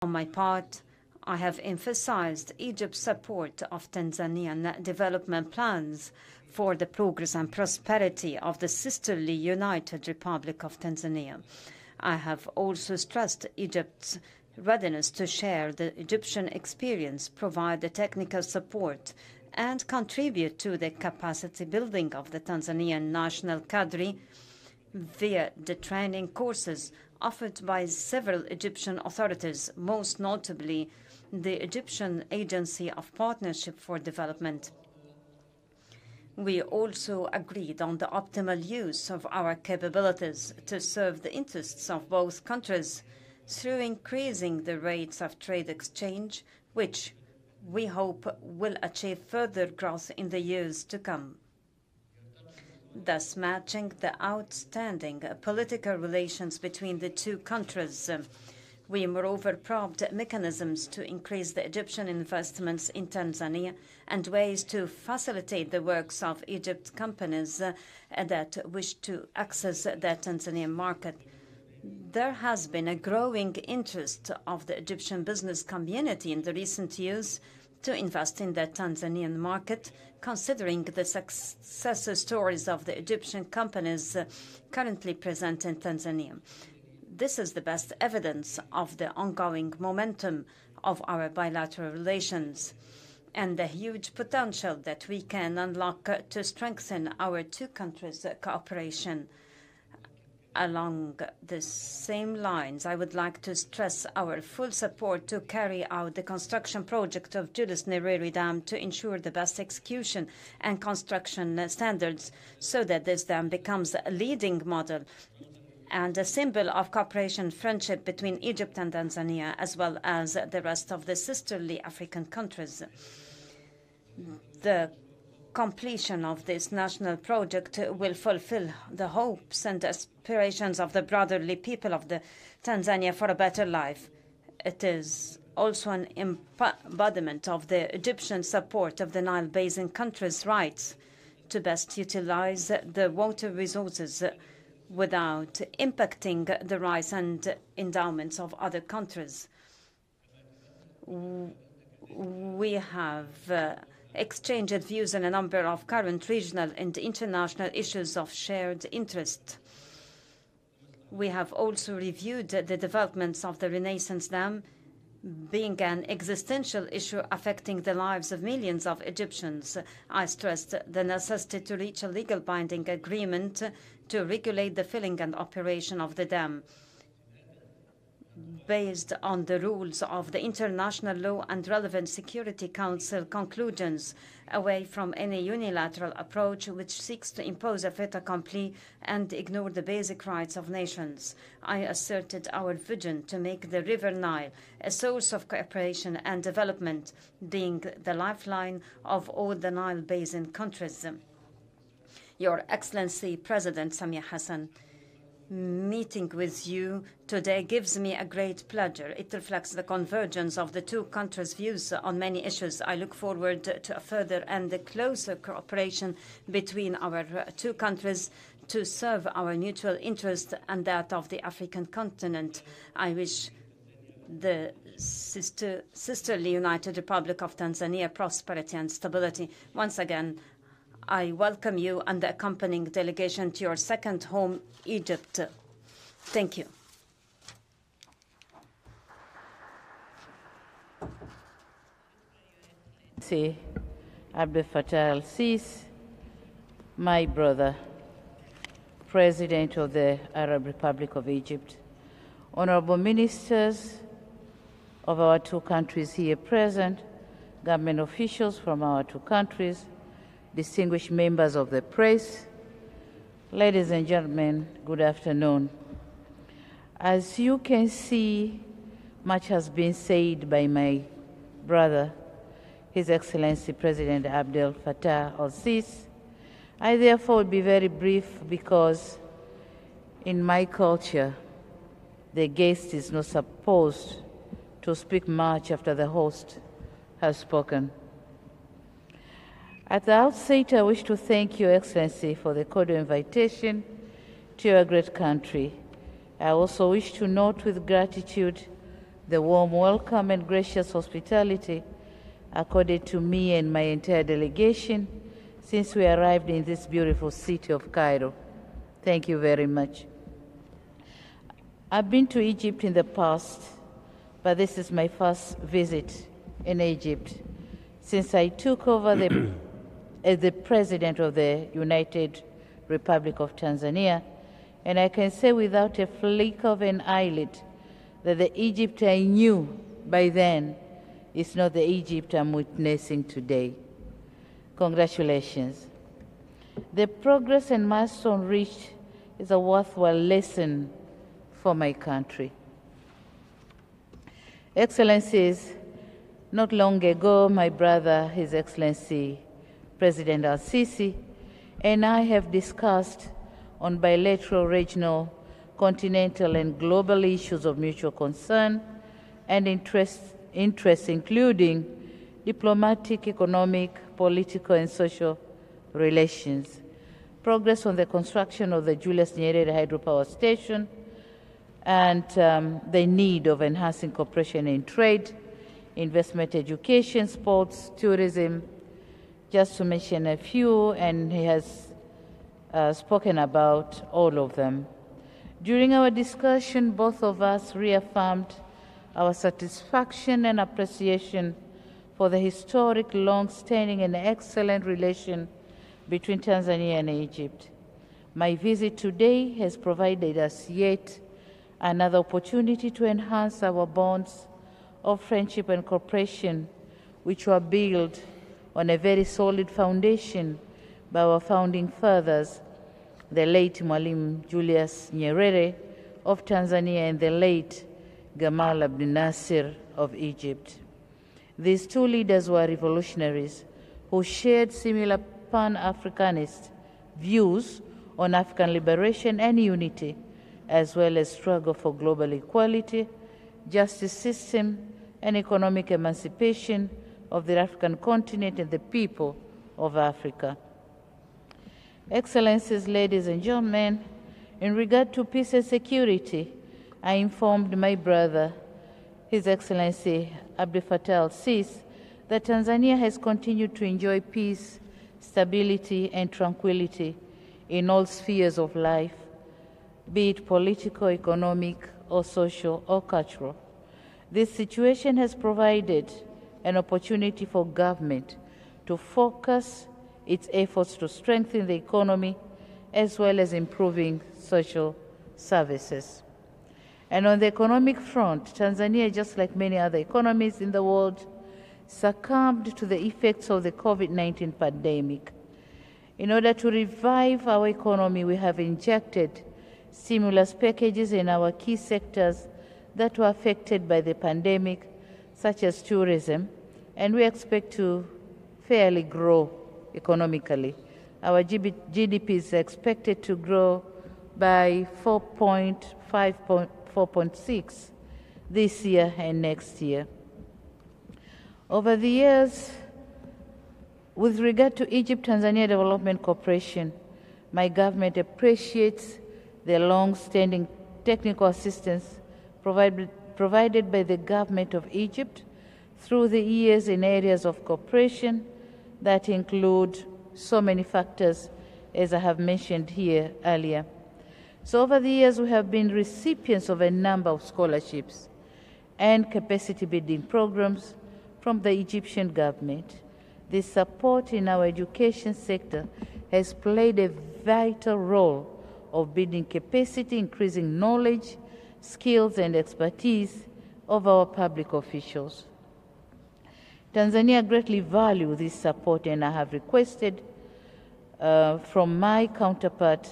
On my part, I have emphasized Egypt's support of Tanzanian development plans for the progress and prosperity of the sisterly United Republic of Tanzania. I have also stressed Egypt's readiness to share the Egyptian experience, provide the technical support, and contribute to the capacity building of the Tanzanian national cadre via the training courses offered by several Egyptian authorities, most notably the Egyptian Agency of Partnership for Development. We also agreed on the optimal use of our capabilities to serve the interests of both countries through increasing the rates of trade exchange, which we hope will achieve further growth in the years to come, thus matching the outstanding political relations between the two countries. We moreover probed mechanisms to increase the Egyptian investments in Tanzania and ways to facilitate the works of Egypt's companies that wish to access the Tanzanian market. There has been a growing interest of the Egyptian business community in the recent years to invest in the Tanzanian market, considering the success stories of the Egyptian companies currently present in Tanzania. This is the best evidence of the ongoing momentum of our bilateral relations and the huge potential that we can unlock to strengthen our two countries' cooperation. Along the same lines, I would like to stress our full support to carry out the construction project of Julius Nyerere Dam to ensure the best execution and construction standards so that this dam becomes a leading model and a symbol of cooperation and friendship between Egypt and Tanzania, as well as the rest of the sisterly African countries. The completion of this national project will fulfill the hopes and aspirations of the brotherly people of the Tanzania for a better life. It is also an embodiment of the Egyptian support of the Nile Basin countries' rights to best utilize the water resources without impacting the rights and endowments of other countries. We have exchanged views on a number of current regional and international issues of shared interest. We have also reviewed the developments of the Renaissance Dam, being an existential issue affecting the lives of millions of Egyptians. I stressed the necessity to reach a legal binding agreement to regulate the filling and operation of the dam, based on the rules of the international law and relevant Security Council conclusions, away from any unilateral approach which seeks to impose a fait accompli and ignore the basic rights of nations. I asserted our vision to make the River Nile a source of cooperation and development, being the lifeline of all the Nile Basin countries. Your Excellency, President Samia Hassan, meeting with you today gives me a great pleasure. It reflects the convergence of the two countries' views on many issues. I look forward to a further and closer cooperation between our two countries to serve our mutual interest and that of the African continent. I wish the sisterly United Republic of Tanzania prosperity and stability. Once again, I welcome you and the accompanying delegation to your second home, Egypt. Thank you. Abdel Fattah al-Sisi, my brother, President of the Arab Republic of Egypt, honorable ministers of our two countries here present, government officials from our two countries, distinguished members of the press, ladies and gentlemen, good afternoon. As you can see, much has been said by my brother, His Excellency President Abdel Fattah al-Sisi. I therefore will be very brief because in my culture, the guest is not supposed to speak much after the host has spoken. At the outset, I wish to thank Your Excellency for the cordial invitation to your great country. I also wish to note with gratitude the warm welcome and gracious hospitality accorded to me and my entire delegation since we arrived in this beautiful city of Cairo. Thank you very much. I've been to Egypt in the past, but this is my first visit in Egypt since I took over as the President of the United Republic of Tanzania, and I can say without a flick of an eyelid that the Egypt I knew by then is not the Egypt I'm witnessing today. Congratulations. The progress and milestone reached is a worthwhile lesson for my country. Excellencies, not long ago, my brother, His Excellency President Al-Sisi, and I have discussed on bilateral, regional, continental, and global issues of mutual concern and interest, including diplomatic, economic, political, and social relations, progress on the construction of the Julius Nyerere hydropower station, and the need of enhancing cooperation in trade, investment, education, sports, tourism, just to mention a few, and he has spoken about all of them. During our discussion, both of us reaffirmed our satisfaction and appreciation for the historic, long-standing, and excellent relation between Tanzania and Egypt. My visit today has provided us yet another opportunity to enhance our bonds of friendship and cooperation, which were built on a very solid foundation by our founding fathers, the late Mwalimu Julius Nyerere of Tanzania and the late Gamal Abdel Nasser of Egypt. These two leaders were revolutionaries who shared similar Pan-Africanist views on African liberation and unity, as well as struggle for global equality, justice system, and economic emancipation of the African continent and the people of Africa. Excellencies, ladies and gentlemen, in regard to peace and security, I informed my brother, His Excellency Abdel Fattah al-Sisi, that Tanzania has continued to enjoy peace, stability, and tranquility in all spheres of life, be it political, economic, or social, or cultural. This situation has provided an opportunity for government to focus its efforts to strengthen the economy as well as improving social services. And on the economic front, Tanzania, just like many other economies in the world, succumbed to the effects of the COVID-19 pandemic. In order to revive our economy, we have injected stimulus packages in our key sectors that were affected by the pandemic, such as tourism, and we expect to fairly grow economically. Our GDP is expected to grow by 4.6 this year and next year. Over the years, with regard to Egypt-Tanzania Development Cooperation, my government appreciates the long-standing technical assistance provided by the government of Egypt through the years in areas of cooperation that include so many factors, as I have mentioned here earlier. So over the years, we have been recipients of a number of scholarships and capacity building programs from the Egyptian government. This support in our education sector has played a vital role of building capacity, increasing knowledge, skills, and expertise of our public officials. Tanzania greatly values this support, and I have requested from my counterpart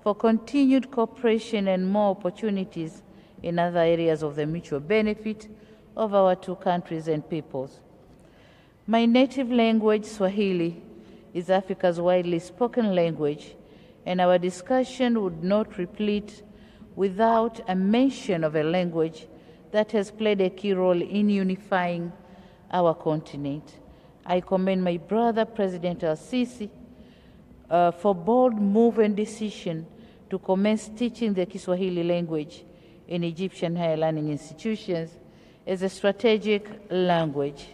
for continued cooperation and more opportunities in other areas of the mutual benefit of our two countries and peoples. My native language, Swahili, is Africa's widely spoken language, and our discussion would not replete without a mention of a language that has played a key role in unifying our continent. I commend my brother, President Al-Sisi, for bold move and decision to commence teaching the Kiswahili language in Egyptian higher learning institutions, as a strategic language.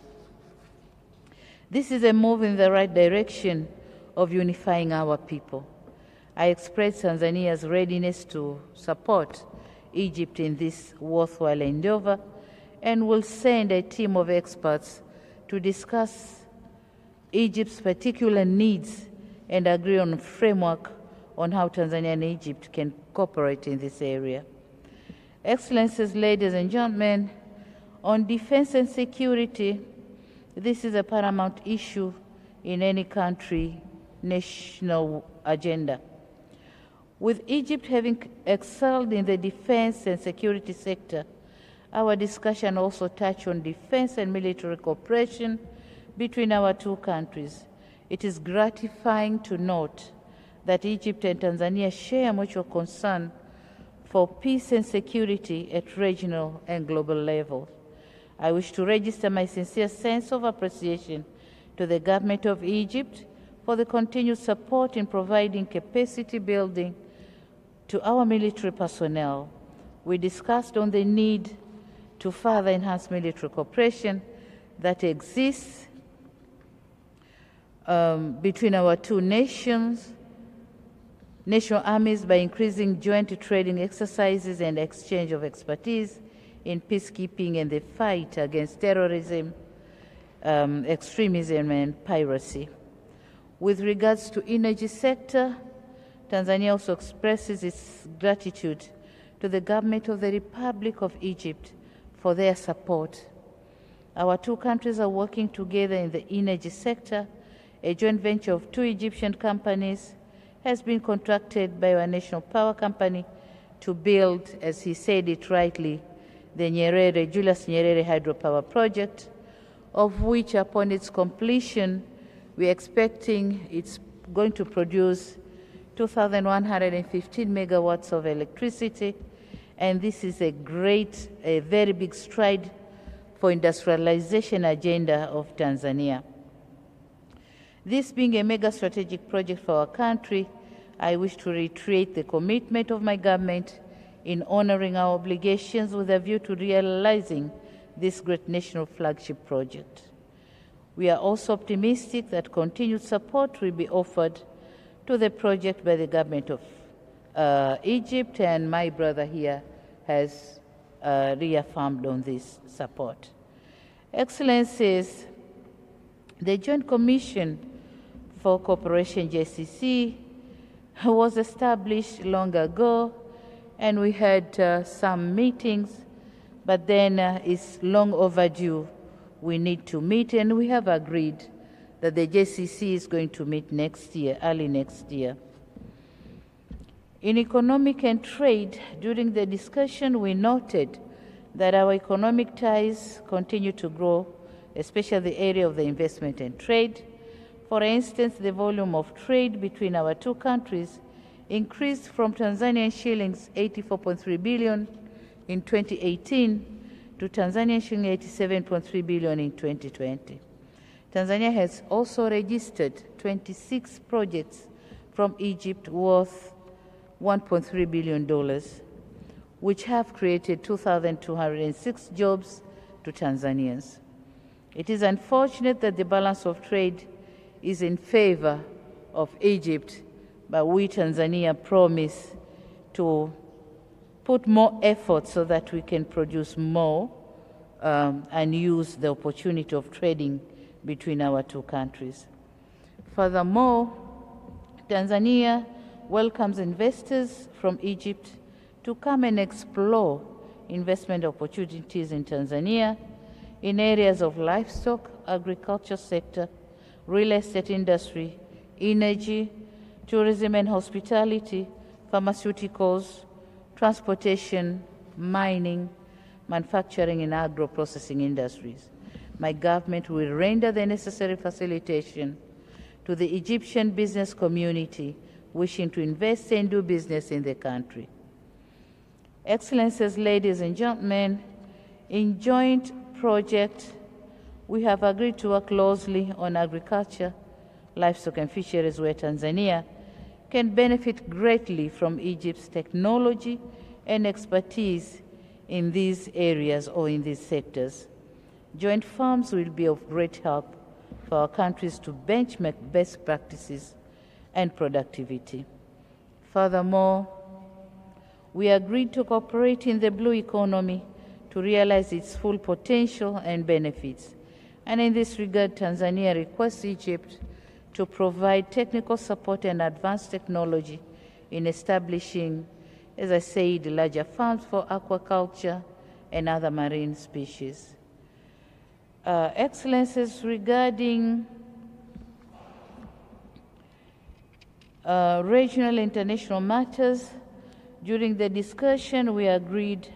This is a move in the right direction of unifying our people. I express Tanzania's readiness to support Egypt in this worthwhile endeavor and will send a team of experts to discuss Egypt's particular needs and agree on a framework on how Tanzania and Egypt can cooperate in this area. Excellencies, ladies and gentlemen, on defense and security, this is a paramount issue in any country national agenda. With Egypt having excelled in the defense and security sector, our discussion also touched on defense and military cooperation between our two countries. It is gratifying to note that Egypt and Tanzania share mutual concern for peace and security at regional and global levels. I wish to register my sincere sense of appreciation to the government of Egypt for the continued support in providing capacity building to our military personnel. We discussed on the need to further enhance military cooperation that exists between our two national armies by increasing joint training exercises and exchange of expertise in peacekeeping and the fight against terrorism, extremism, and piracy. With regards to energy sector, Tanzania also expresses its gratitude to the government of the Republic of Egypt for their support. Our two countries are working together in the energy sector. A joint venture of two Egyptian companies has been contracted by our national power company to build, as he said it rightly, the Julius Nyerere hydropower project, of which upon its completion, we're expecting it's going to produce 2,115 megawatts of electricity, and this is a very big stride for industrialization agenda of Tanzania. This being a mega strategic project for our country, I wish to reiterate the commitment of my government in honoring our obligations with a view to realizing this great national flagship project. We are also optimistic that continued support will be offered to the project by the government of Egypt, and my brother here has reaffirmed on this support. Excellencies, the Joint Commission for Cooperation, JCC, was established long ago, and we had some meetings, but then it's long overdue. We need to meet, and we have agreed that the JCC is going to meet next year, early next year. In economic and trade, during the discussion, we noted that our economic ties continue to grow, especially the area of the investment and trade. For instance, the volume of trade between our two countries increased from Tanzanian shillings 84.3 billion in 2018 to Tanzanian shilling 87.3 billion in 2020. Tanzania has also registered 26 projects from Egypt worth $1.3 billion, which have created 2,206 jobs to Tanzanians. It is unfortunate that the balance of trade is in favor of Egypt, but we, Tanzania, promise to put more effort so that we can produce more and use the opportunity of trading between our two countries. Furthermore, Tanzania welcomes investors from Egypt to come and explore investment opportunities in Tanzania in areas of livestock, agriculture sector, real estate industry, energy, tourism and hospitality, pharmaceuticals, transportation, mining, manufacturing and agro-processing industries. My government will render the necessary facilitation to the Egyptian business community wishing to invest and do business in the country. Excellencies, ladies and gentlemen, in joint project, we have agreed to work closely on agriculture, livestock and fisheries, where Tanzania can benefit greatly from Egypt's technology and expertise in these areas or in these sectors. Joint farms will be of great help for our countries to benchmark best practices and productivity. Furthermore, we agreed to cooperate in the blue economy to realize its full potential and benefits. And in this regard, Tanzania requests Egypt to provide technical support and advanced technology in establishing, as I said, larger farms for aquaculture and other marine species. Excellencies, regarding regional international matters, during the discussion we agreed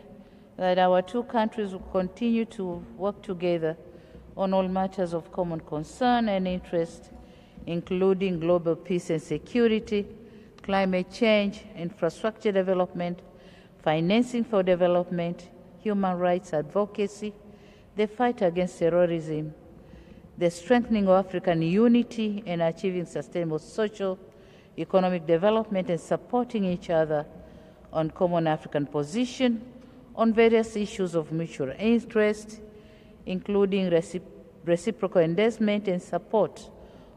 that our two countries will continue to work together on all matters of common concern and interest, including global peace and security, climate change, infrastructure development, financing for development, human rights advocacy, the fight against terrorism, the strengthening of African unity and achieving sustainable social, economic development, and supporting each other on common African position on various issues of mutual interest, including reciprocal endorsement and support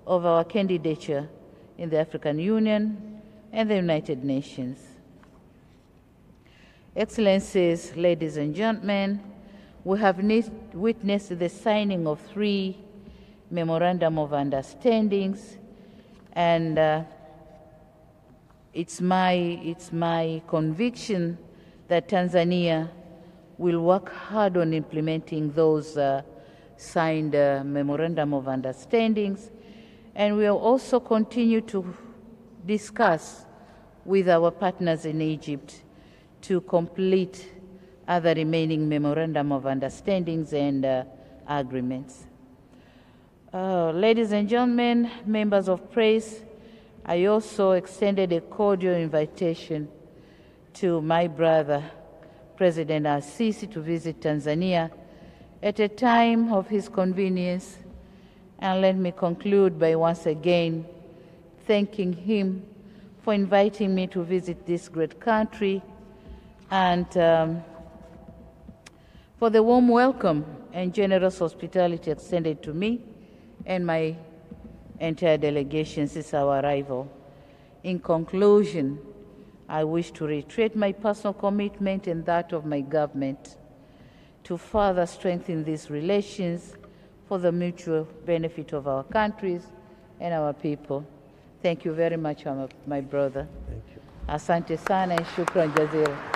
of our candidature in the African Union and the United Nations. Excellencies, ladies and gentlemen, we have witnessed the signing of 3 memorandum of understandings, and it's my conviction that Tanzania will work hard on implementing those signed memorandum of understandings, and we'll also continue to discuss with our partners in Egypt to complete other remaining memorandum of understandings and agreements. Ladies and gentlemen, members of press, I also extended a cordial invitation to my brother, President al-Sisi, to visit Tanzania at a time of his convenience. And let me conclude by once again thanking him for inviting me to visit this great country and for the warm welcome and generous hospitality extended to me and my entire delegation since our arrival. In conclusion, I wish to reiterate my personal commitment and that of my government to further strengthen these relations for the mutual benefit of our countries and our people. Thank you very much, my brother. Thank you. Asante sana and shukran jazira.